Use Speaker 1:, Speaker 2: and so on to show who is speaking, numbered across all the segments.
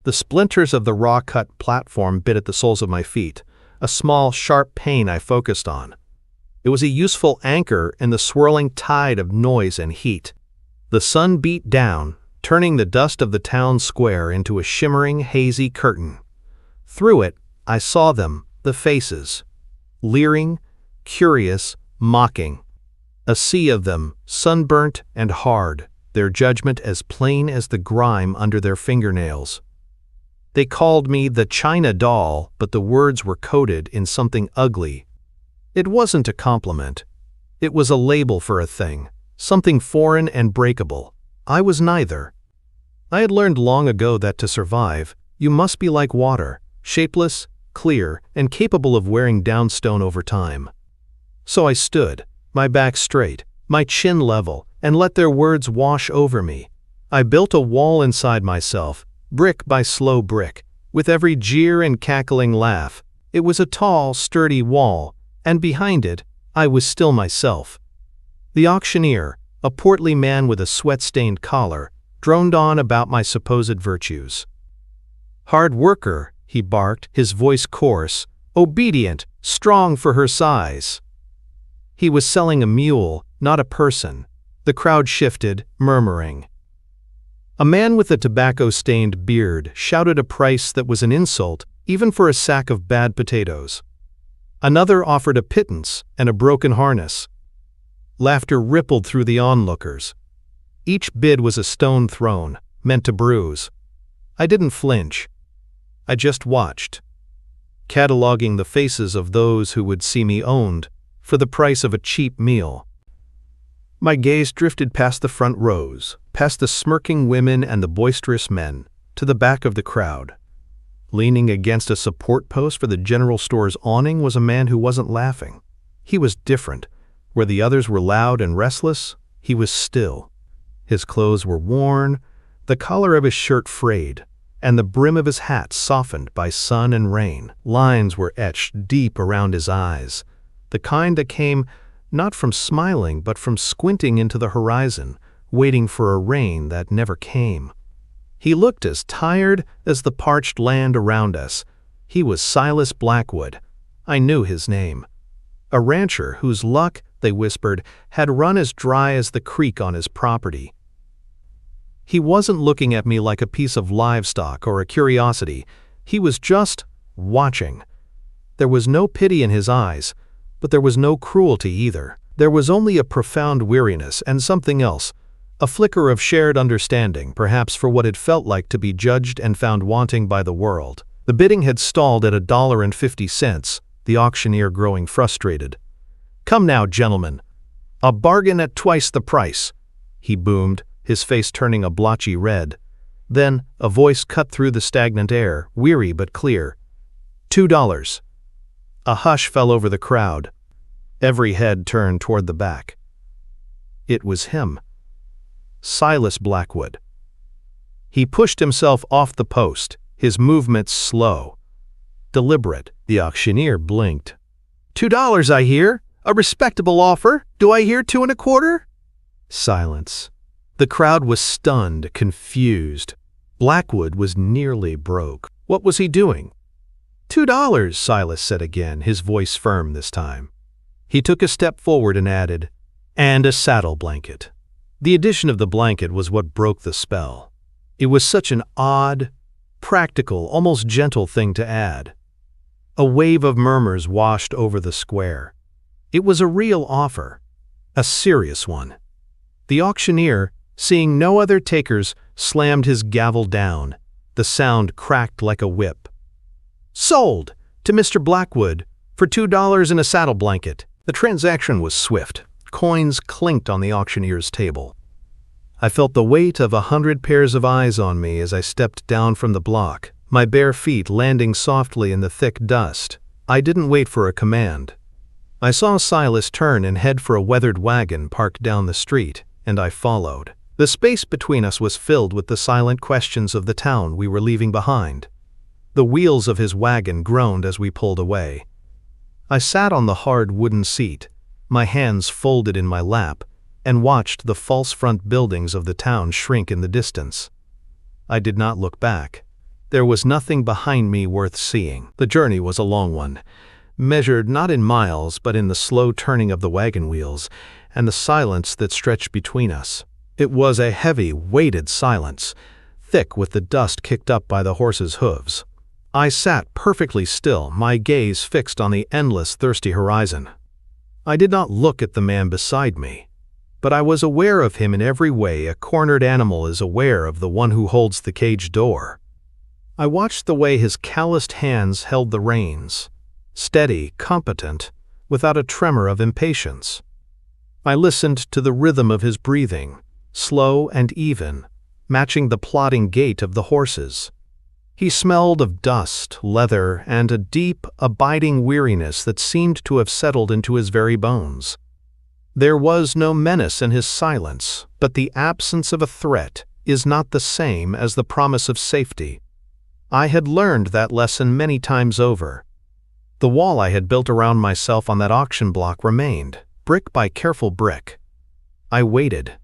Speaker 1: The splinters of the raw-cut platform bit at the soles of my feet, a small, sharp pain I focused on. It was a useful anchor in the swirling tide of noise and heat. The sun beat down, turning the dust of the town square into a shimmering, hazy curtain. Through it, I saw them, the faces. Leering, curious, mocking. A sea of them, sunburnt and hard, their judgment as plain as the grime under their fingernails. They called me the China doll, but the words were coded in something ugly. It wasn't a compliment. It was a label for a thing, something foreign and breakable. I was neither. I had learned long ago that to survive, you must be like water, shapeless, clear, and capable of wearing down stone over time. So I stood, my back straight, my chin level, and let their words wash over me. I built a wall inside myself, brick by slow brick, with every jeer and cackling laugh. It was a tall, sturdy wall, and behind it, I was still myself. The auctioneer, a portly man with a sweat-stained collar, droned on about my supposed virtues. "Hard worker," he barked, his voice coarse, "obedient, strong for her size." He was selling a mule, not a person. The crowd shifted, murmuring. A man with a tobacco-stained beard shouted a price that was an insult, even for a sack of bad potatoes. Another offered a pittance and a broken harness. Laughter rippled through the onlookers. Each bid was a stone thrown, meant to bruise. I didn't flinch. I just watched, cataloging the faces of those who would see me owned for the price of a cheap meal. My gaze drifted past the front rows, past the smirking women and the boisterous men, to the back of the crowd. Leaning against a support post for the general store's awning was a man who wasn't laughing. He was different. Where the others were loud and restless, he was still. His clothes were worn, the collar of his shirt frayed, and the brim of his hat softened by sun and rain. Lines were etched deep around his eyes, the kind that came not from smiling but from squinting into the horizon, waiting for a rain that never came. He looked as tired as the parched land around us. He was Silas Blackwood. I knew his name. A rancher whose luck, they whispered, had run as dry as the creek on his property. He wasn't looking at me like a piece of livestock or a curiosity. He was just watching. There was no pity in his eyes, but there was no cruelty either. There was only a profound weariness and something else, a flicker of shared understanding, perhaps for what it felt like to be judged and found wanting by the world. The bidding had stalled at $1.50, the auctioneer growing frustrated. "Come now, gentlemen. A bargain at twice the price," he boomed, his face turning a blotchy red. Then, a voice cut through the stagnant air, weary but clear. $2. A hush fell over the crowd. Every head turned toward the back. It was him. Silas Blackwood. He pushed himself off the post, his movements slow, deliberate. The auctioneer blinked. $2, I hear. A respectable offer. Do I hear 2 1/4? Silence. The crowd was stunned, confused. Blackwood was nearly broke. What was he doing? $2, Silas said again, his voice firm this time. He took a step forward and added, "And a saddle blanket." The addition of the blanket was what broke the spell. It was such an odd, practical, almost gentle thing to add. A wave of murmurs washed over the square. It was a real offer, a serious one. The auctioneer, seeing no other takers, slammed his gavel down. The sound cracked like a whip. "Sold to Mr. Blackwood for $2 and a saddle blanket." The transaction was swift. Coins clinked on the auctioneer's table. I felt the weight of 100 pairs of eyes on me as I stepped down from the block, my bare feet landing softly in the thick dust. I didn't wait for a command. I saw Silas turn and head for a weathered wagon parked down the street, and I followed. The space between us was filled with the silent questions of the town we were leaving behind. The wheels of his wagon groaned as we pulled away. I sat on the hard wooden seat, my hands folded in my lap, and watched the false front buildings of the town shrink in the distance. I did not look back. There was nothing behind me worth seeing. The journey was a long one, measured not in miles but in the slow turning of the wagon wheels and the silence that stretched between us. It was a heavy, weighted silence, thick with the dust kicked up by the horses' hooves. I sat perfectly still, my gaze fixed on the endless, thirsty horizon. I did not look at the man beside me, but I was aware of him in every way a cornered animal is aware of the one who holds the cage door. I watched the way his calloused hands held the reins, steady, competent, without a tremor of impatience. I listened to the rhythm of his breathing, slow and even, matching the plodding gait of the horses. He smelled of dust, leather, and a deep, abiding weariness that seemed to have settled into his very bones. There was no menace in his silence, but the absence of a threat is not the same as the promise of safety. I had learned that lesson many times over. The wall I had built around myself on that auction block remained, brick by careful brick. I waited.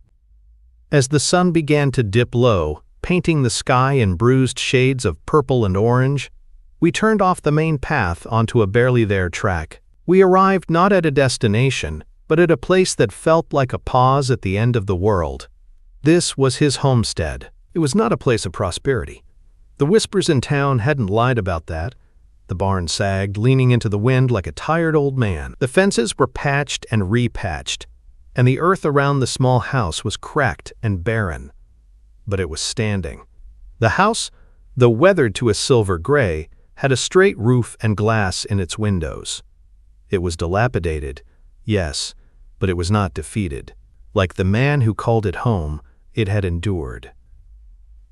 Speaker 1: As the sun began to dip low, painting the sky in bruised shades of purple and orange, we turned off the main path onto a barely there track. We arrived not at a destination, but at a place that felt like a pause at the end of the world. This was his homestead. It was not a place of prosperity. The whispers in town hadn't lied about that. The barn sagged, leaning into the wind like a tired old man. The fences were patched and repatched, and the earth around the small house was cracked and barren. But it was standing. The house, though weathered to a silver gray, had a straight roof and glass in its windows. It was dilapidated, yes, but it was not defeated. Like the man who called it home, it had endured.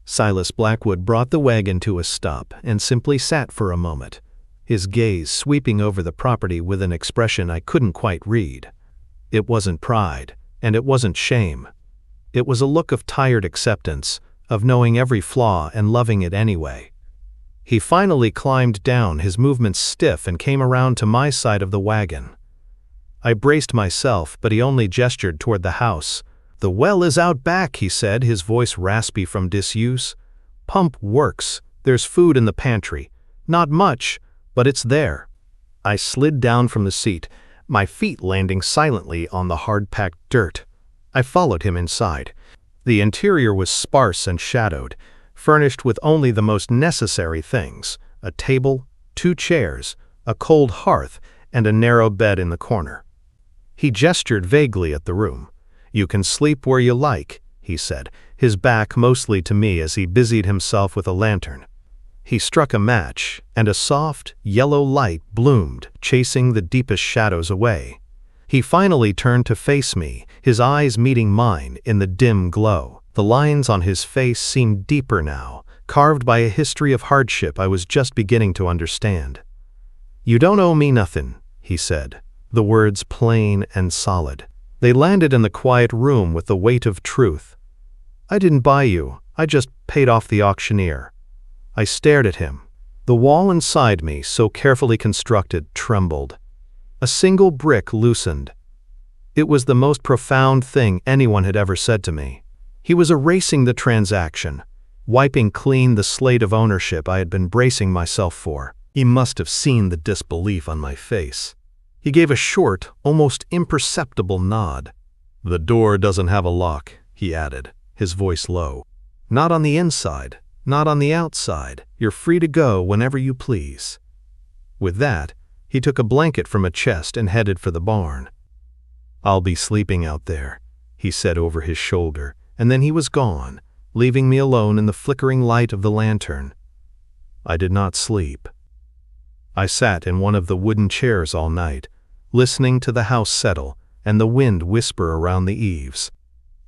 Speaker 1: Silas Blackwood brought the wagon to a stop and simply sat for a moment, his gaze sweeping over the property with an expression I couldn't quite read. It wasn't pride, and it wasn't shame. It was a look of tired acceptance, of knowing every flaw and loving it anyway. He finally climbed down, his movements stiff, and came around to my side of the wagon. I braced myself, but he only gestured toward the house. "The well is out back," he said, his voice raspy from disuse. "Pump works. There's food in the pantry. Not much, but it's there." I slid down from the seat, my feet landing silently on the hard-packed dirt. I followed him inside. The interior was sparse and shadowed, furnished with only the most necessary things: a table, 2 chairs, a cold hearth, and a narrow bed in the corner. He gestured vaguely at the room. "You can sleep where you like," he said, his back mostly to me as he busied himself with a lantern. He struck a match, and a soft, yellow light bloomed, chasing the deepest shadows away. He finally turned to face me, his eyes meeting mine in the dim glow. The lines on his face seemed deeper now, carved by a history of hardship I was just beginning to understand. "You don't owe me nothing," he said, the words plain and solid. They landed in the quiet room with the weight of truth. "I didn't buy you, I just paid off the auctioneer." I stared at him. The wall inside me, so carefully constructed, trembled. A single brick loosened. It was the most profound thing anyone had ever said to me. He was erasing the transaction, wiping clean the slate of ownership I had been bracing myself for. He must have seen the disbelief on my face. He gave a short, almost imperceptible nod. "The door doesn't have a lock," he added, his voice low. "Not on the inside, not on the outside. You're free to go whenever you please." With that, he took a blanket from a chest and headed for the barn. "I'll be sleeping out there," he said over his shoulder, and then he was gone, leaving me alone in the flickering light of the lantern. I did not sleep. I sat in one of the wooden chairs all night, listening to the house settle and the wind whisper around the eaves.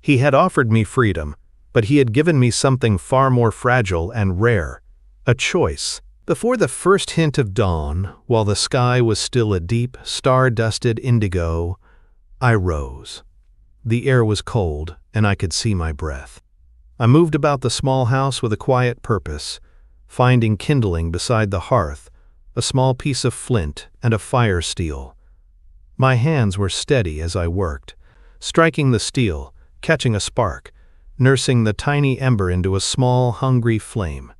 Speaker 1: He had offered me freedom, but he had given me something far more fragile and rare, a choice. Before the first hint of dawn, while the sky was still a deep, star-dusted indigo, I rose. The air was cold, and I could see my breath. I moved about the small house with a quiet purpose, finding kindling beside the hearth, a small piece of flint, and a fire steel. My hands were steady as I worked, striking the steel, catching a spark, nursing the tiny ember into a small, hungry flame.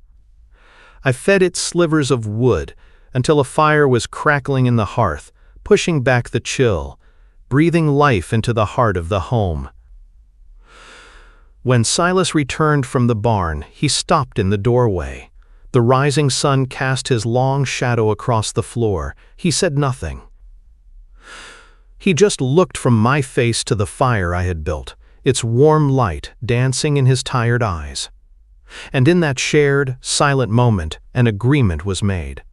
Speaker 1: I fed it slivers of wood until a fire was crackling in the hearth, pushing back the chill, breathing life into the heart of the home. When Silas returned from the barn, he stopped in the doorway. The rising sun cast his long shadow across the floor. He said nothing. He just looked from my face to the fire I had built, its warm light dancing in his tired eyes. And in that shared, silent moment, an agreement was made.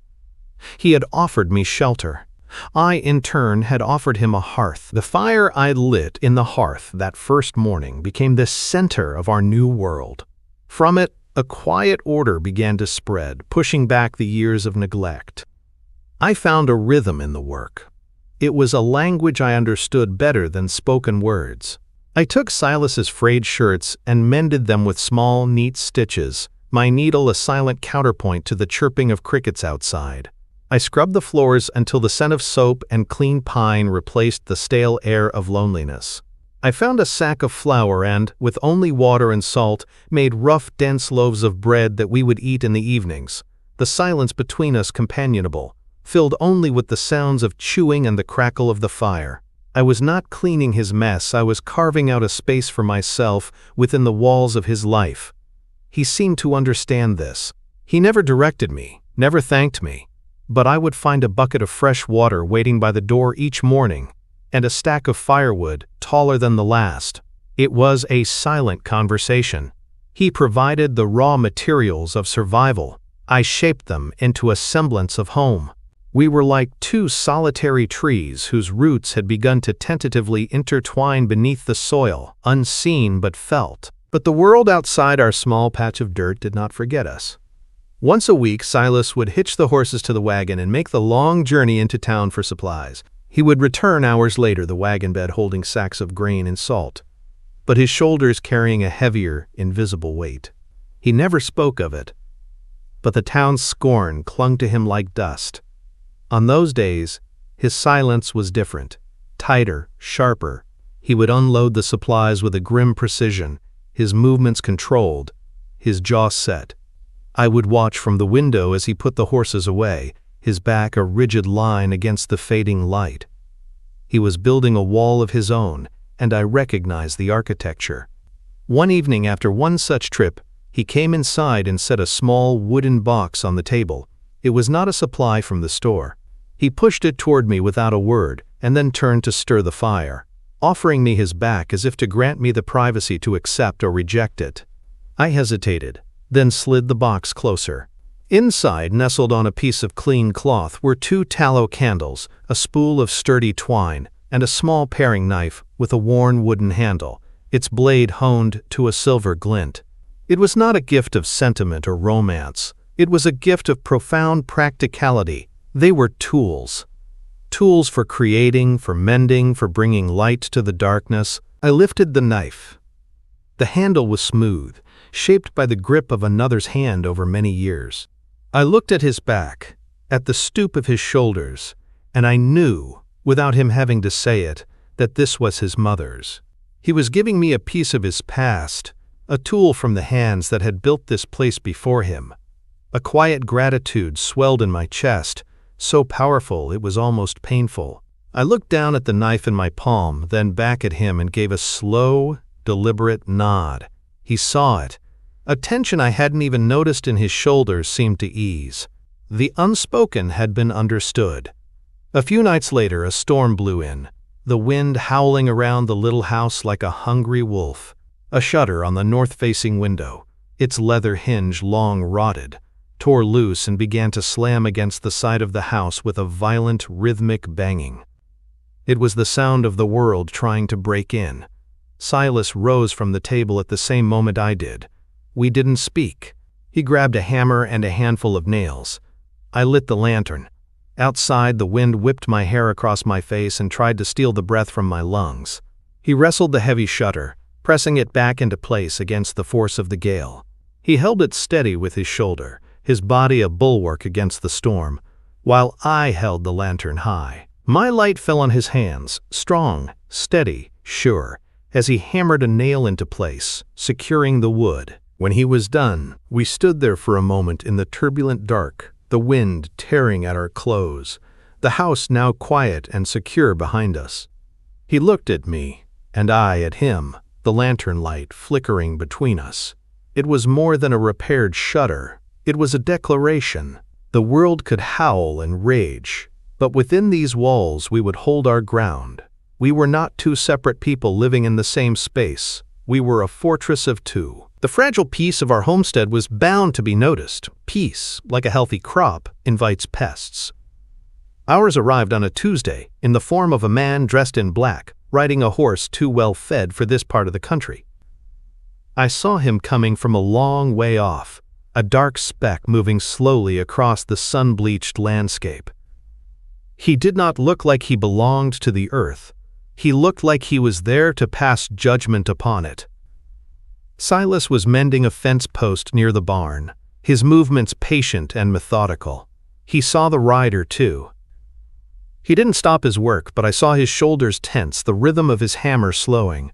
Speaker 1: He had offered me shelter. I, in turn, had offered him a hearth. The fire I lit in the hearth that first morning became the center of our new world. From it, a quiet order began to spread, pushing back the years of neglect. I found a rhythm in the work. It was a language I understood better than spoken words. I took Silas's frayed shirts and mended them with small, neat stitches, my needle a silent counterpoint to the chirping of crickets outside. I scrubbed the floors until the scent of soap and clean pine replaced the stale air of loneliness. I found a sack of flour and, with only water and salt, made rough, dense loaves of bread that we would eat in the evenings, the silence between us companionable, filled only with the sounds of chewing and the crackle of the fire. I was not cleaning his mess, I was carving out a space for myself within the walls of his life. He seemed to understand this. He never directed me, never thanked me, but I would find a bucket of fresh water waiting by the door each morning, and a stack of firewood taller than the last. It was a silent conversation. He provided the raw materials of survival. I shaped them into a semblance of home. We were like two solitary trees whose roots had begun to tentatively intertwine beneath the soil, unseen but felt. But the world outside our small patch of dirt did not forget us. Once a week, Silas would hitch the horses to the wagon and make the long journey into town for supplies. He would return hours later, the wagon bed holding sacks of grain and salt, but his shoulders carrying a heavier, invisible weight. He never spoke of it, but the town's scorn clung to him like dust. On those days, his silence was different, tighter, sharper. He would unload the supplies with a grim precision, his movements controlled, his jaw set. I would watch from the window as he put the horses away, his back a rigid line against the fading light. He was building a wall of his own, and I recognized the architecture. One evening after one such trip, he came inside and set a small wooden box on the table. It was not a supply from the store. He pushed it toward me without a word, and then turned to stir the fire, offering me his back as if to grant me the privacy to accept or reject it. I hesitated, then slid the box closer. Inside, nestled on a piece of clean cloth, were 2 tallow candles, a spool of sturdy twine, and a small paring knife with a worn wooden handle, its blade honed to a silver glint. It was not a gift of sentiment or romance. It was a gift of profound practicality. They were tools. Tools for creating, for mending, for bringing light to the darkness. I lifted the knife. The handle was smooth, shaped by the grip of another's hand over many years. I looked at his back, at the stoop of his shoulders, and I knew, without him having to say it, that this was his mother's. He was giving me a piece of his past, a tool from the hands that had built this place before him. A quiet gratitude swelled in my chest, so powerful it was almost painful. I looked down at the knife in my palm, then back at him and gave a slow, deliberate nod. He saw it. A tension I hadn't even noticed in his shoulders seemed to ease. The unspoken had been understood. A few nights later, a storm blew in, the wind howling around the little house like a hungry wolf. A shutter on the north-facing window, its leather hinge long rotted, tore loose and began to slam against the side of the house with a violent, rhythmic banging. It was the sound of the world trying to break in. Silas rose from the table at the same moment I did. We didn't speak. He grabbed a hammer and a handful of nails. I lit the lantern. Outside, the wind whipped my hair across my face and tried to steal the breath from my lungs. He wrestled the heavy shutter, pressing it back into place against the force of the gale. He held it steady with his shoulder, his body a bulwark against the storm, while I held the lantern high. My light fell on his hands, strong, steady, sure, as he hammered a nail into place, securing the wood. When he was done, we stood there for a moment in the turbulent dark, the wind tearing at our clothes, the house now quiet and secure behind us. He looked at me, and I at him, the lantern light flickering between us. It was more than a repaired shutter. It was a declaration. The world could howl and rage, but within these walls we would hold our ground. We were not two separate people living in the same space. We were a fortress of two. The fragile peace of our homestead was bound to be noticed. Peace, like a healthy crop, invites pests. Ours arrived on a Tuesday, in the form of a man dressed in black, riding a horse too well fed for this part of the country. I saw him coming from a long way off, a dark speck moving slowly across the sun-bleached landscape. He did not look like he belonged to the earth. He looked like he was there to pass judgment upon it. Silas was mending a fence post near the barn, his movements patient and methodical. He saw the rider, too. He didn't stop his work, but I saw his shoulders tense, the rhythm of his hammer slowing.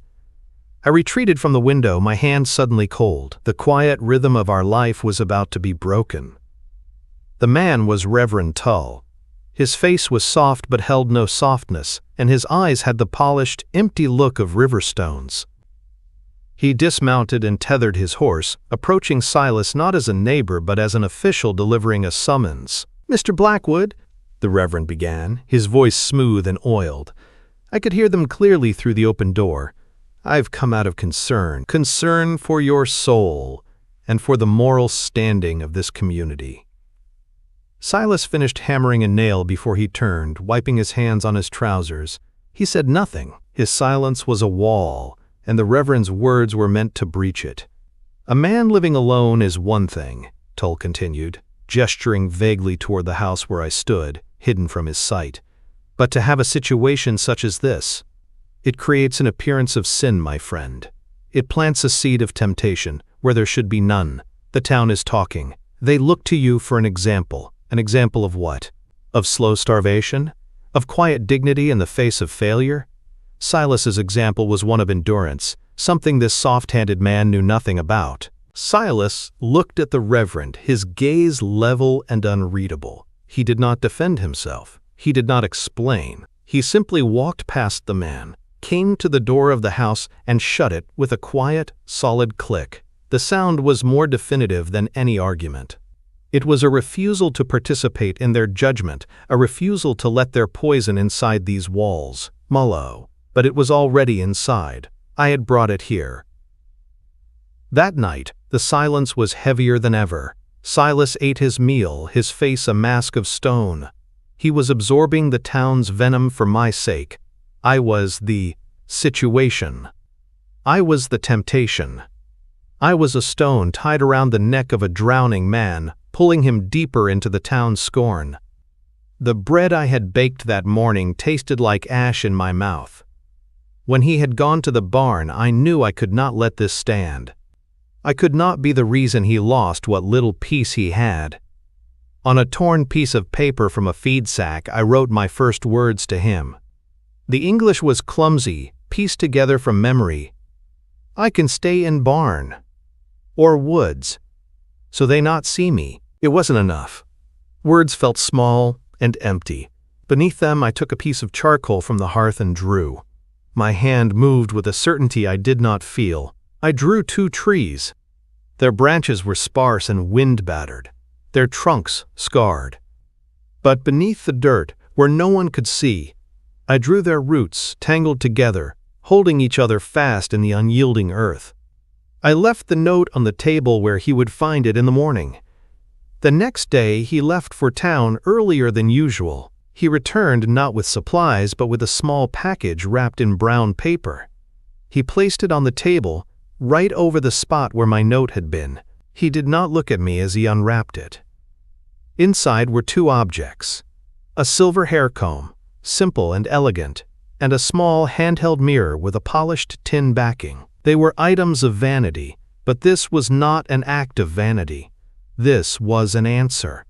Speaker 1: I retreated from the window, my hands suddenly cold. The quiet rhythm of our life was about to be broken. The man was Reverend Tull. His face was soft but held no softness, and his eyes had the polished, empty look of river stones. He dismounted and tethered his horse, approaching Silas not as a neighbor but as an official delivering a summons. "Mr. Blackwood," the Reverend began, his voice smooth and oiled. I could hear them clearly through the open door. "I've come out of concern for your soul and for the moral standing of this community." Silas finished hammering a nail before he turned, wiping his hands on his trousers. He said nothing. His silence was a wall, and the Reverend's words were meant to breach it. "A man living alone is one thing," Tull continued, gesturing vaguely toward the house where I stood, hidden from his sight. "But to have a situation such as this, it creates an appearance of sin, my friend. It plants a seed of temptation where there should be none. The town is talking. They look to you for an example. An example of what? Of slow starvation? Of quiet dignity in the face of failure? Silas's example was one of endurance, something this soft-handed man knew nothing about. Silas looked at the Reverend, his gaze level and unreadable. He did not defend himself. He did not explain. He simply walked past the man, came to the door of the house, and shut it with a quiet, solid click. The sound was more definitive than any argument. It was a refusal to participate in their judgment, a refusal to let their poison inside these walls. Mallow. But it was already inside. I had brought it here. That night, the silence was heavier than ever. Silas ate his meal, his face a mask of stone. He was absorbing the town's venom for my sake. I was the situation. I was the temptation. I was a stone tied around the neck of a drowning man, pulling him deeper into the town's scorn. The bread I had baked that morning tasted like ash in my mouth. When he had gone to the barn, I knew I could not let this stand. I could not be the reason he lost what little peace he had. On a torn piece of paper from a feed sack, I wrote my first words to him. The English was clumsy, pieced together from memory. "I can stay in barn. Or woods. So they not see me." It wasn't enough. Words felt small and empty. Beneath them, I took a piece of charcoal from the hearth and drew. My hand moved with a certainty I did not feel. I drew 2 trees. Their branches were sparse and wind-battered, their trunks scarred. But beneath the dirt, where no one could see, I drew their roots tangled together, holding each other fast in the unyielding earth. I left the note on the table where he would find it in the morning. The next day he left for town earlier than usual. He returned not with supplies but with a small package wrapped in brown paper. He placed it on the table, right over the spot where my note had been. He did not look at me as he unwrapped it. Inside were 2 objects: a silver hair comb, simple and elegant, and a small handheld mirror with a polished tin backing. They were items of vanity, but this was not an act of vanity. This was an answer.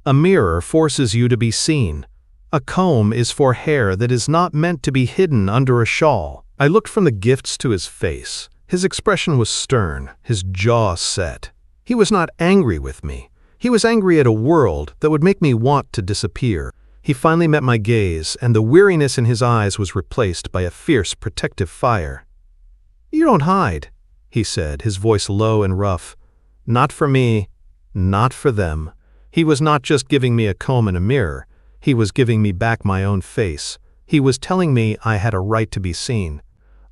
Speaker 1: A mirror forces you to be seen. A comb is for hair that is not meant to be hidden under a shawl. I looked from the gifts to his face. His expression was stern, his jaw set. He was not angry with me. He was angry at a world that would make me want to disappear. He finally met my gaze, and the weariness in his eyes was replaced by a fierce, protective fire. "You don't hide," he said, his voice low and rough. "Not for me, not for them." He was not just giving me a comb and a mirror. He was giving me back my own face. He was telling me I had a right to be seen.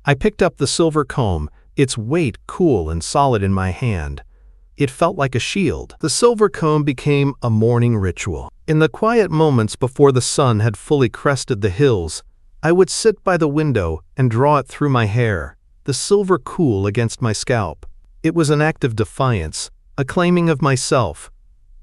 Speaker 1: I picked up the silver comb, its weight cool and solid in my hand. It felt like a shield. The silver comb became a morning ritual. In the quiet moments before the sun had fully crested the hills, I would sit by the window and draw it through my hair, the silver cool against my scalp. It was an act of defiance, a claiming of myself.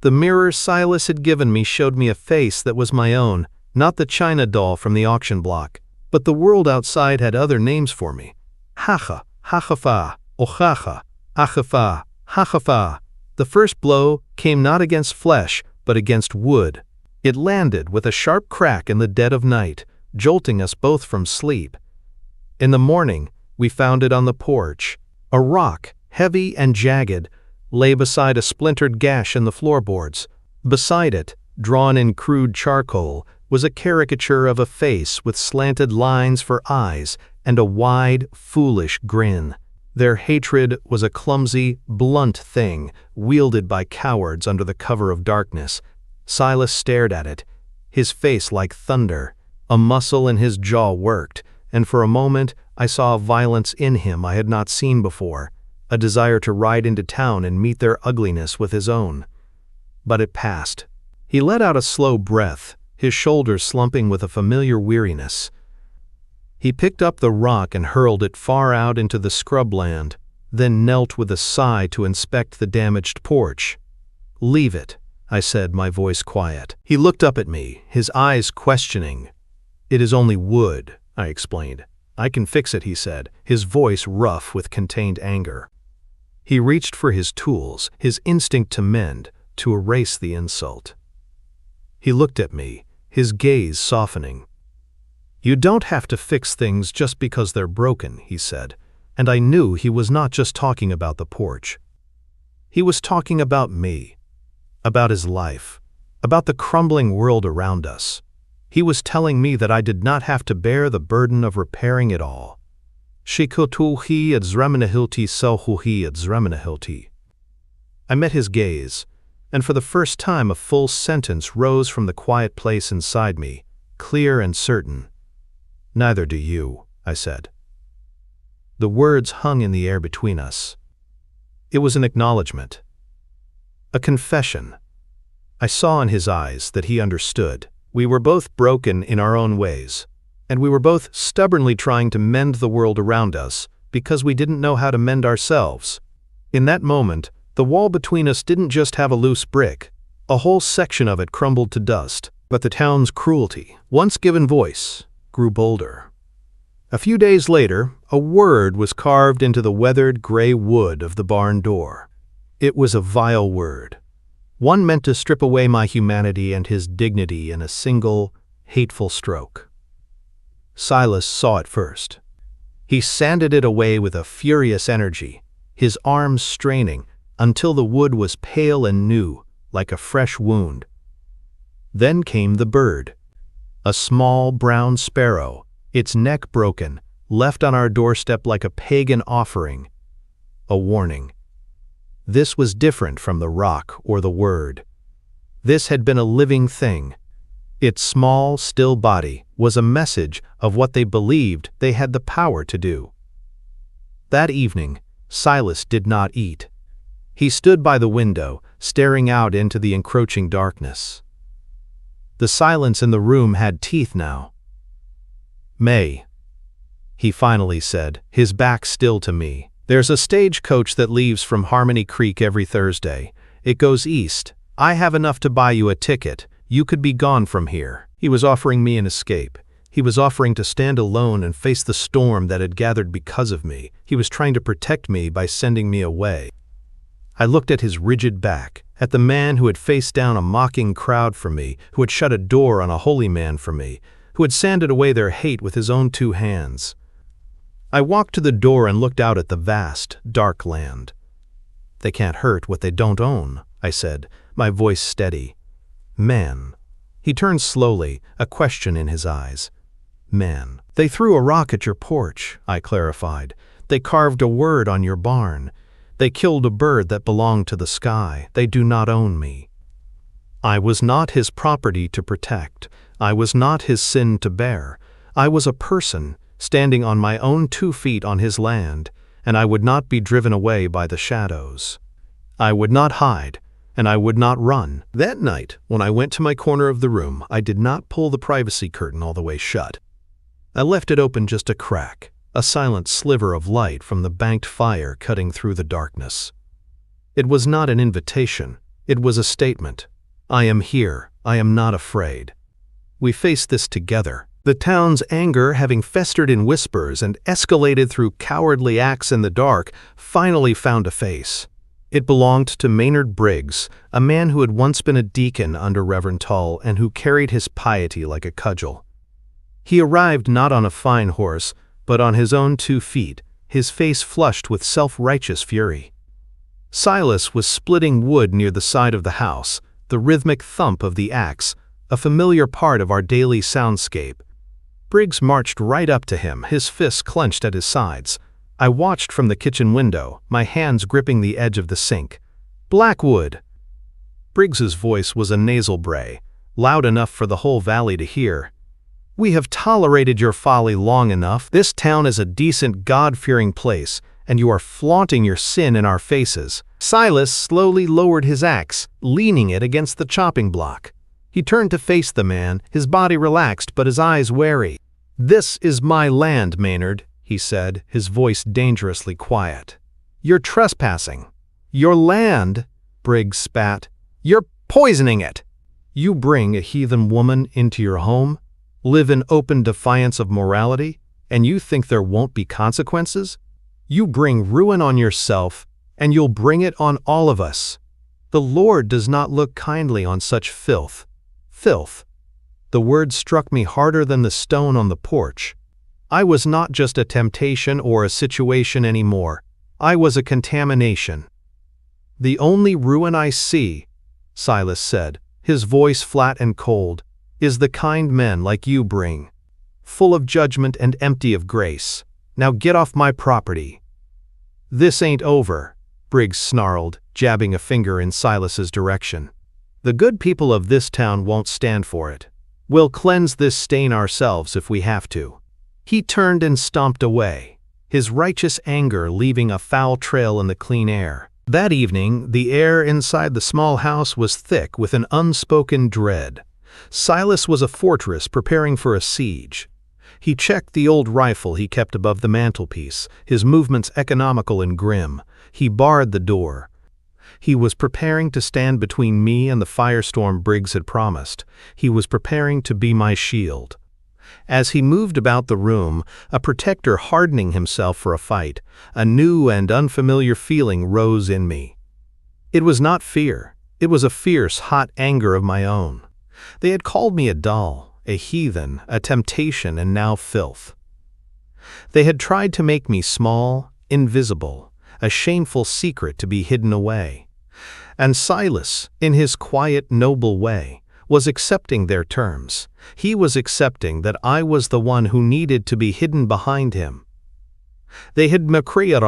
Speaker 1: The mirror Silas had given me showed me a face that was my own, not the china doll from the auction block. But the world outside had other names for me. Hacha, hachafa, ochacha, achafa, hachafa. The first blow came not against flesh, but against wood. It landed with a sharp crack in the dead of night, jolting us both from sleep. In the morning, we found it on the porch. A rock, heavy and jagged, lay beside a splintered gash in the floorboards. Beside it, drawn in crude charcoal, was a caricature of a face with slanted lines for eyes and a wide, foolish grin. Their hatred was a clumsy, blunt thing, wielded by cowards under the cover of darkness. Silas stared at it, his face like thunder. A muscle in his jaw worked, and for a moment I saw a violence in him I had not seen before, a desire to ride into town and meet their ugliness with his own. But it passed. He let out a slow breath, his shoulders slumping with a familiar weariness. He picked up the rock and hurled it far out into the scrubland, then knelt with a sigh to inspect the damaged porch. "Leave it," I said, my voice quiet. He looked up at me, his eyes questioning. "It is only wood," I explained. "I can fix it," he said, his voice rough with contained anger. He reached for his tools, his instinct to mend, to erase the insult. He looked at me, his gaze softening. "You don't have to fix things just because they're broken," he said, and I knew he was not just talking about the porch. He was talking about me, about his life, about the crumbling world around us. He was telling me that I did not have to bear the burden of repairing it all. Shikotuhi at Zremenahilti Selhuhi at Zremenahilti. I met his gaze, and for the first time a full sentence rose from the quiet place inside me, clear and certain. "Neither do you," I said. The words hung in the air between us. It was an acknowledgement, a confession. I saw in his eyes that he understood. We were both broken in our own ways, and we were both stubbornly trying to mend the world around us because we didn't know how to mend ourselves. In that moment, the wall between us didn't just have a loose brick. A whole section of it crumbled to dust, but the town's cruelty, once given voice, grew bolder. A few days later, a word was carved into the weathered gray wood of the barn door. It was a vile word, one meant to strip away my humanity and his dignity in a single, hateful stroke. Silas saw it first. He sanded it away with a furious energy, his arms straining until the wood was pale and new, like a fresh wound. Then came the bird, a small brown sparrow, its neck broken, left on our doorstep like a pagan offering. A warning. This was different from the rock or the word. This had been a living thing. Its small, still body was a message of what they believed they had the power to do. That evening, Silas did not eat. He stood by the window, staring out into the encroaching darkness. The silence in the room had teeth now. "Mei," he finally said, his back still to me. "There's a stagecoach that leaves from Harmony Creek every Thursday. It goes east. I have enough to buy you a ticket. You could be gone from here." He was offering me an escape. He was offering to stand alone and face the storm that had gathered because of me. He was trying to protect me by sending me away. I looked at his rigid back, at the man who had faced down a mocking crowd for me, who had shut a door on a holy man for me, who had sanded away their hate with his own two hands. I walked to the door and looked out at the vast, dark land. "They can't hurt what they don't own," I said, my voice steady. "Man." He turned slowly, a question in his eyes. "Man. They threw a rock at your porch," I clarified. "They carved a word on your barn. They killed a bird that belonged to the sky. They do not own me." I was not his property to protect. I was not his sin to bear. I was a person, standing on my own 2 feet on his land, and I would not be driven away by the shadows. I would not hide, and I would not run. That night, when I went to my corner of the room, I did not pull the privacy curtain all the way shut. I left it open just a crack, a silent sliver of light from the banked fire cutting through the darkness. It was not an invitation. It was a statement. I am here. I am not afraid. We faced this together. The town's anger, having festered in whispers and escalated through cowardly acts in the dark, finally found a face. It belonged to Maynard Briggs, a man who had once been a deacon under Reverend Tull and who carried his piety like a cudgel. He arrived not on a fine horse, but on his own 2 feet, his face flushed with self-righteous fury. Silas was splitting wood near the side of the house, the rhythmic thump of the axe, a familiar part of our daily soundscape. Briggs marched right up to him, his fists clenched at his sides. I watched from the kitchen window, my hands gripping the edge of the sink. "Blackwood!" Briggs's voice was a nasal bray, loud enough for the whole valley to hear. "We have tolerated your folly long enough. This town is a decent, God-fearing place, and you are flaunting your sin in our faces." Silas slowly lowered his axe, leaning it against the chopping block. He turned to face the man, his body relaxed but his eyes wary. "This is my land, Maynard," he said, his voice dangerously quiet. "You're trespassing." "Your land?" Briggs spat. "You're poisoning it." "You bring a heathen woman into your home, live in open defiance of morality, and you think there won't be consequences? You bring ruin on yourself, and you'll bring it on all of us. The Lord does not look kindly on such filth." Filth. The word struck me harder than the stone on the porch. I was not just a temptation or a situation anymore. I was a contamination. "The only ruin I see," Silas said, his voice flat and cold, "is the kind men like you bring, full of judgment and empty of grace. Now get off my property." "This ain't over," Briggs snarled, jabbing a finger in Silas's direction. "The good people of this town won't stand for it. We'll cleanse this stain ourselves if we have to." He turned and stomped away, his righteous anger leaving a foul trail in the clean air. That evening, the air inside the small house was thick with an unspoken dread. Silas was a fortress preparing for a siege. He checked the old rifle he kept above the mantelpiece, his movements economical and grim. He barred the door. He was preparing to stand between me and the firestorm Briggs had promised. He was preparing to be my shield. As he moved about the room, a protector hardening himself for a fight, a new and unfamiliar feeling rose in me. It was not fear. It was a fierce, hot anger of my own. They had called me a doll, a heathen, a temptation, and now filth. They had tried to make me small, invisible, a shameful secret to be hidden away. And Silas, in his quiet, noble way, was accepting their terms. He was accepting that I was the one who needed to be hidden behind him. They had makriya.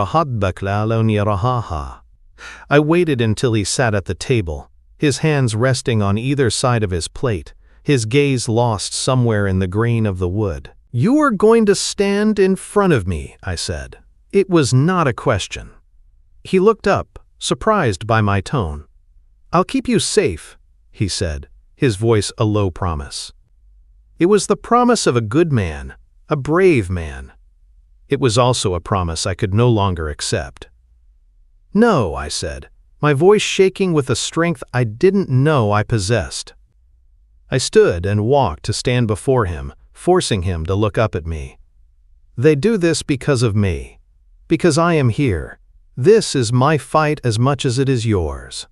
Speaker 1: I waited until he sat at the table, his hands resting on either side of his plate, his gaze lost somewhere in the grain of the wood. "You are going to stand in front of me," I said. It was not a question. He looked up, surprised by my tone. "I'll keep you safe," he said, his voice a low promise. It was the promise of a good man, a brave man. It was also a promise I could no longer accept. "No," I said, my voice shaking with a strength I didn't know I possessed. I stood and walked to stand before him, forcing him to look up at me. "They do this because of me, because I am here. This is my fight as much as it is yours."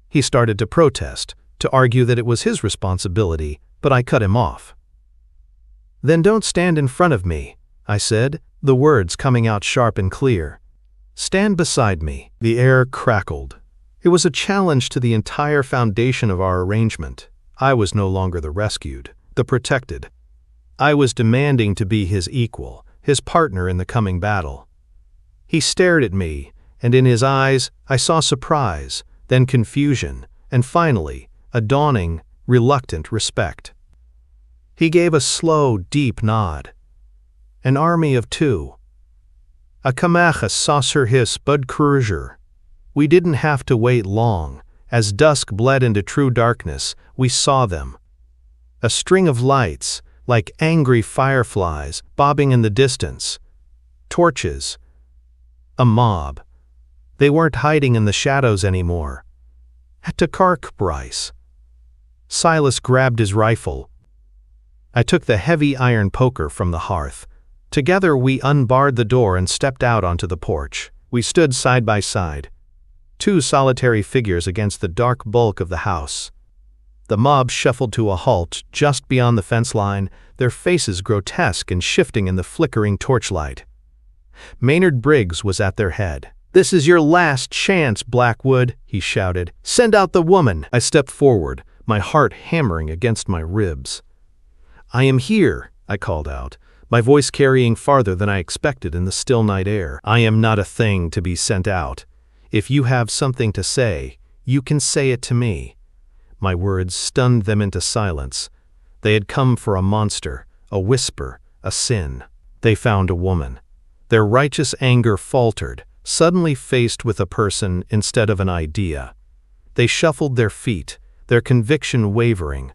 Speaker 1: He started to protest, to argue that it was his responsibility, but I cut him off. "Then don't stand in front of me," I said, the words coming out sharp and clear. "Stand beside me." The air crackled. It was a challenge to the entire foundation of our arrangement. I was no longer the rescued, the protected. I was demanding to be his equal, his partner in the coming battle. He stared at me, and in his eyes I saw surprise, then confusion, and finally, a dawning, reluctant respect. He gave a slow, deep nod. "An army of two. A kamach saucer his bud cruiser." We didn't have to wait long. As dusk bled into true darkness, we saw them. A string of lights, like angry fireflies, bobbing in the distance. Torches. A mob. They weren't hiding in the shadows anymore. At Takark Bryce. Silas grabbed his rifle. I took the heavy iron poker from the hearth. Together we unbarred the door and stepped out onto the porch. We stood side by side, two solitary figures against the dark bulk of the house. The mob shuffled to a halt just beyond the fence line, their faces grotesque and shifting in the flickering torchlight. Maynard Briggs was at their head. "This is your last chance, Blackwood," he shouted. "Send out the woman." I stepped forward, my heart hammering against my ribs. "I am here," I called out, my voice carrying farther than I expected in the still night air. "I am not a thing to be sent out. If you have something to say, you can say it to me." My words stunned them into silence. They had come for a monster, a whisper, a sin. They found a woman. Their righteous anger faltered, suddenly faced with a person instead of an idea. They shuffled their feet, their conviction wavering.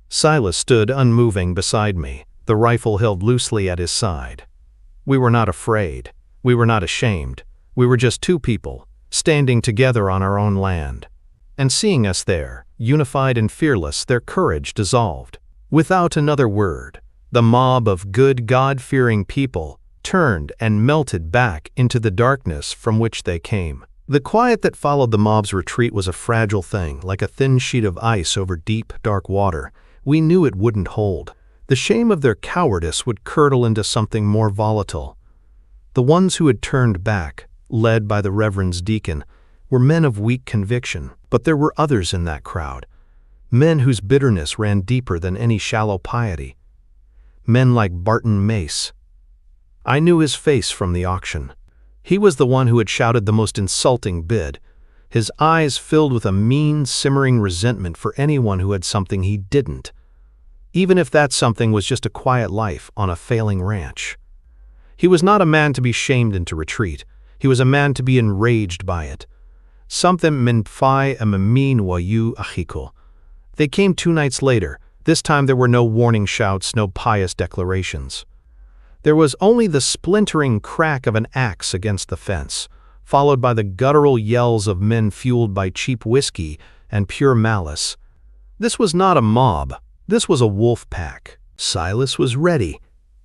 Speaker 1: Silas stood unmoving beside me, the rifle held loosely at his side. We were not afraid. We were not ashamed. We were just two people, standing together on our own land. And seeing us there, unified and fearless, their courage dissolved. Without another word, the mob of good God-fearing people turned and melted back into the darkness from which they came. The quiet that followed the mob's retreat was a fragile thing, like a thin sheet of ice over deep, dark water. We knew it wouldn't hold. The shame of their cowardice would curdle into something more volatile. The ones who had turned back, led by the Reverend's deacon, were men of weak conviction, but there were others in that crowd. Men whose bitterness ran deeper than any shallow piety. Men like Barton Mace. I knew his face from the auction. He was the one who had shouted the most insulting bid, his eyes filled with a mean, simmering resentment for anyone who had something he didn't, even if that something was just a quiet life on a failing ranch. He was not a man to be shamed into retreat. He was a man to be enraged by it. Something menfai amamin wayu achiko. They came 2 nights later. This time there were no warning shouts, no pious declarations. There was only the splintering crack of an axe against the fence, followed by the guttural yells of men fueled by cheap whiskey and pure malice. This was not a mob. This was a wolf pack. Silas was ready.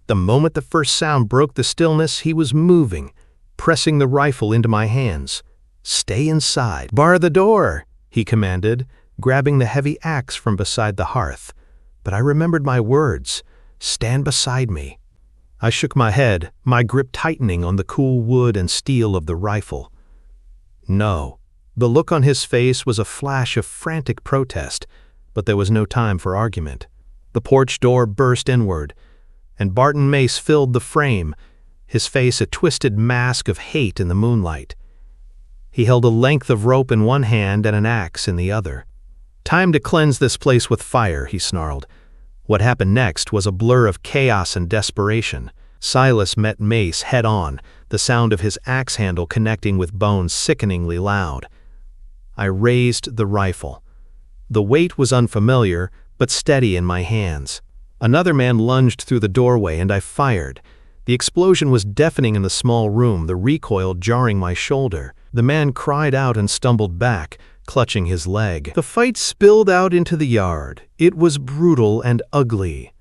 Speaker 1: The moment the first sound broke the stillness, he was moving, pressing the rifle into my hands. "Stay inside. Bar the door," he commanded, grabbing the heavy axe from beside the hearth. But I remembered my words. "Stand beside me." I shook my head, my grip tightening on the cool wood and steel of the rifle. No. The look on his face was a flash of frantic protest, but there was no time for argument. The porch door burst inward, and Barton Mace filled the frame, his face a twisted mask of hate in the moonlight. He held a length of rope in one hand and an axe in the other. "Time to cleanse this place with fire," he snarled. What happened next was a blur of chaos and desperation. Silas met Mace head-on, the sound of his axe handle connecting with bone sickeningly loud. I raised the rifle. The weight was unfamiliar, but steady in my hands. Another man lunged through the doorway, and I fired. The explosion was deafening in the small room, the recoil jarring my shoulder. The man cried out and stumbled back, clutching his leg. The fight spilled out into the yard. It was brutal and ugly.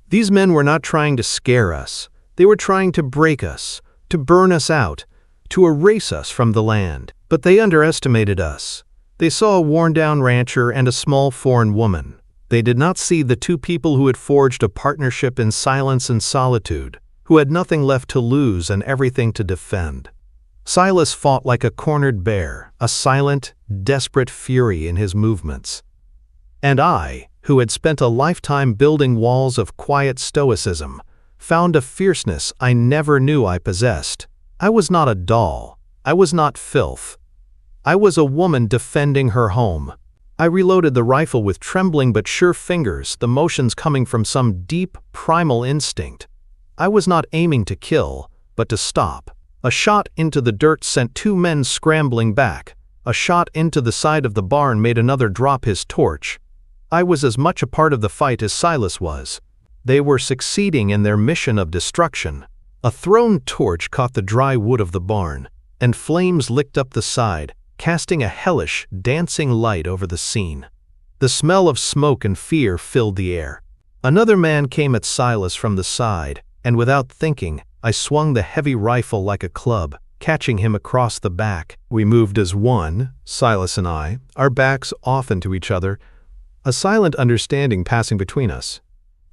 Speaker 1: These men were not trying to scare us. They were trying to break us, to burn us out, to erase us from the land. But they underestimated us. They saw a worn-down rancher and a small foreign woman. They did not see the two people who had forged a partnership in silence and solitude, who had nothing left to lose and everything to defend. Silas fought like a cornered bear, a silent, desperate fury in his movements. And I, who had spent a lifetime building walls of quiet stoicism, found a fierceness I never knew I possessed. I was not a doll. I was not filth. I was a woman defending her home. I reloaded the rifle with trembling but sure fingers, the motions coming from some deep, primal instinct. I was not aiming to kill, but to stop. A shot into the dirt sent two men scrambling back. A shot into the side of the barn made another drop his torch. I was as much a part of the fight as Silas was. They were succeeding in their mission of destruction. A thrown torch caught the dry wood of the barn, and flames licked up the side, casting a hellish, dancing light over the scene. The smell of smoke and fear filled the air. Another man came at Silas from the side, and without thinking, I swung the heavy rifle like a club, catching him across the back. We moved as one, Silas and I, our backs often to each other, a silent understanding passing between us.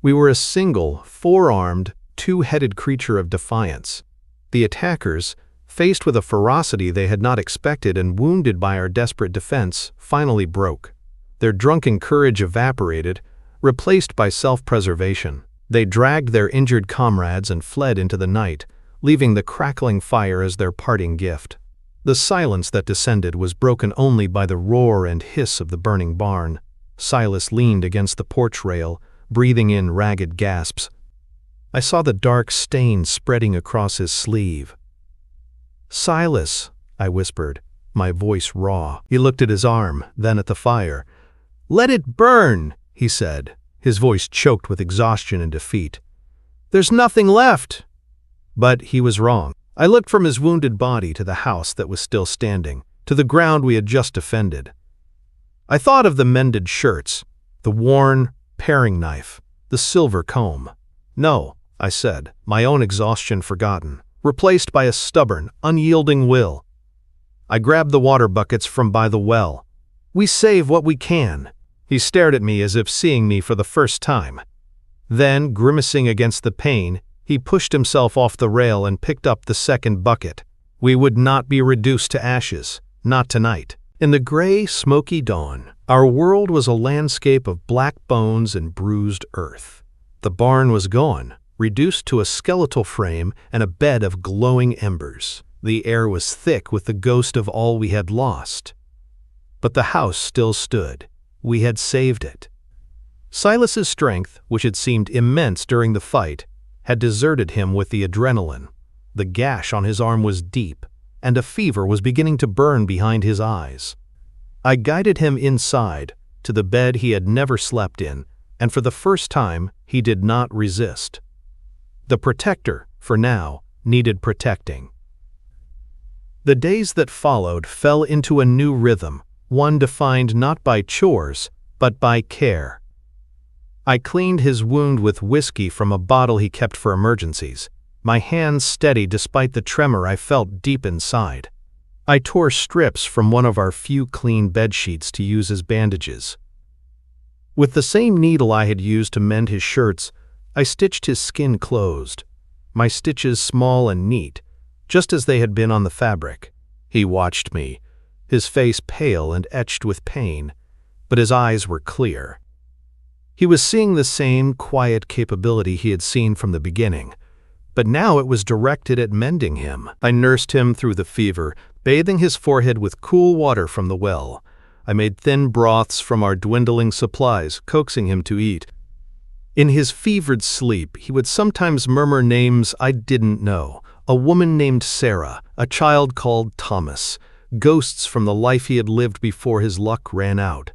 Speaker 1: We were a single, four-armed, two-headed creature of defiance. The attackers, faced with a ferocity they had not expected and wounded by our desperate defense, finally broke. Their drunken courage evaporated, replaced by self-preservation. They dragged their injured comrades and fled into the night, leaving the crackling fire as their parting gift. The silence that descended was broken only by the roar and hiss of the burning barn. Silas leaned against the porch rail, breathing in ragged gasps. I saw the dark stain spreading across his sleeve. "Silas," I whispered, my voice raw. He looked at his arm, then at the fire. "Let it burn," he said, his voice choked with exhaustion and defeat. "There's nothing left." But he was wrong. I looked from his wounded body to the house that was still standing, to the ground we had just defended. I thought of the mended shirts, the worn paring knife, the silver comb. "No," I said, my own exhaustion forgotten, replaced by a stubborn, unyielding will. I grabbed the water buckets from by the well. "We save what we can." He stared at me as if seeing me for the first time. Then, grimacing against the pain, he pushed himself off the rail and picked up the second bucket. We would not be reduced to ashes, not tonight. In the gray, smoky dawn, our world was a landscape of black bones and bruised earth. The barn was gone, reduced to a skeletal frame and a bed of glowing embers. The air was thick with the ghost of all we had lost. But the house still stood. We had saved it. Silas's strength, which had seemed immense during the fight, had deserted him with the adrenaline. The gash on his arm was deep, and a fever was beginning to burn behind his eyes. I guided him inside, to the bed he had never slept in, and for the first time, he did not resist. The protector, for now, needed protecting. The days that followed fell into a new rhythm, one defined not by chores, but by care. I cleaned his wound with whiskey from a bottle he kept for emergencies, my hands steady despite the tremor I felt deep inside. I tore strips from one of our few clean bedsheets to use as bandages. With the same needle I had used to mend his shirts, I stitched his skin closed, my stitches small and neat, just as they had been on the fabric. He watched me, his face pale and etched with pain, but his eyes were clear. He was seeing the same quiet capability he had seen from the beginning, but now it was directed at mending him. I nursed him through the fever, bathing his forehead with cool water from the well. I made thin broths from our dwindling supplies, coaxing him to eat. In his fevered sleep, he would sometimes murmur names I didn't know, a woman named Sarah, a child called Thomas, ghosts from the life he had lived before his luck ran out.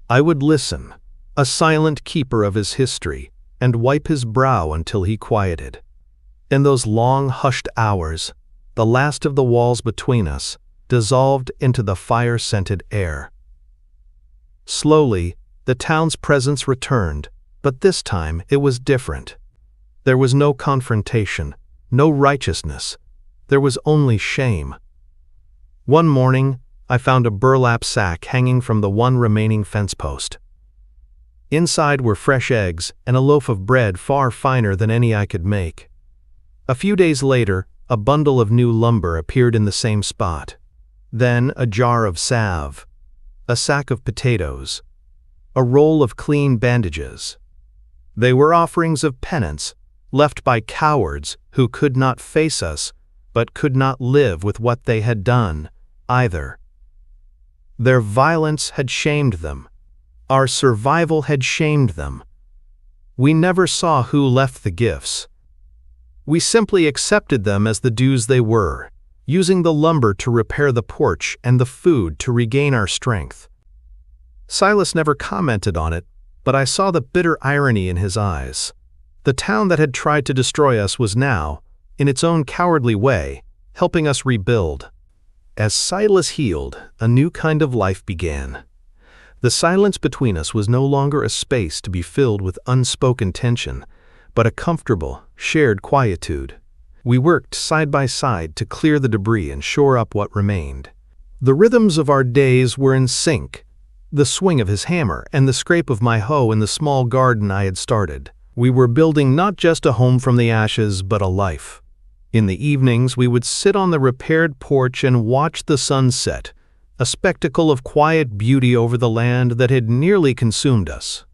Speaker 1: I would listen, a silent keeper of his history, and wipe his brow until he quieted. In those long, hushed hours, the last of the walls between us dissolved into the fire-scented air. Slowly, the town's presence returned, but this time it was different. There was no confrontation, no righteousness. There was only shame. One morning, I found a burlap sack hanging from the one remaining fence post. Inside were fresh eggs and a loaf of bread far finer than any I could make. A few days later, a bundle of new lumber appeared in the same spot. Then a jar of salve, a sack of potatoes, a roll of clean bandages. They were offerings of penance, left by cowards who could not face us, but could not live with what they had done, either. Their violence had shamed them. Our survival had shamed them. We never saw who left the gifts. We simply accepted them as the dues they were, using the lumber to repair the porch and the food to regain our strength. Silas never commented on it, but I saw the bitter irony in his eyes. The town that had tried to destroy us was now, in its own cowardly way, helping us rebuild. As Silas healed, a new kind of life began. The silence between us was no longer a space to be filled with unspoken tension, but a comfortable, shared quietude. We worked side by side to clear the debris and shore up what remained. The rhythms of our days were in sync, the swing of his hammer and the scrape of my hoe in the small garden I had started. We were building not just a home from the ashes, but a life. In the evenings, we would sit on the repaired porch and watch the sun set, a spectacle of quiet beauty over the land that had nearly consumed us.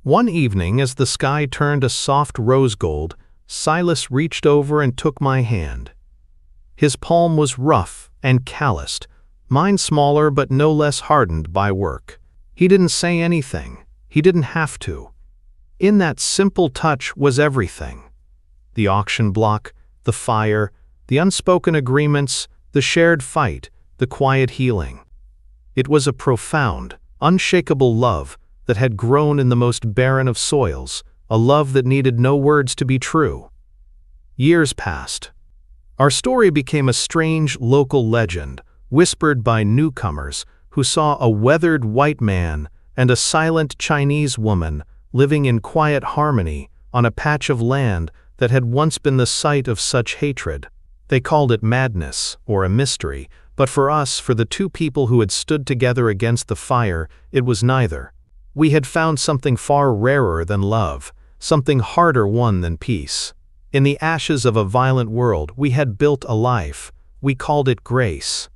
Speaker 1: One evening, as the sky turned a soft rose gold, Silas reached over and took my hand. His palm was rough and calloused, mine smaller but no less hardened by work. He didn't say anything. He didn't have to. In that simple touch was everything. The auction block, the fire, the unspoken agreements, the shared fight, the quiet healing. It was a profound, unshakable love that had grown in the most barren of soils, a love that needed no words to be true. Years passed. Our story became a strange local legend, whispered by newcomers who saw a weathered white man and a silent Chinese woman living in quiet harmony on a patch of land that had once been the site of such hatred. They called it madness or a mystery, but for us, for the two people who had stood together against the fire, it was neither. We had found something far rarer than love, something harder won than peace. In the ashes of a violent world, we had built a life. We called it grace.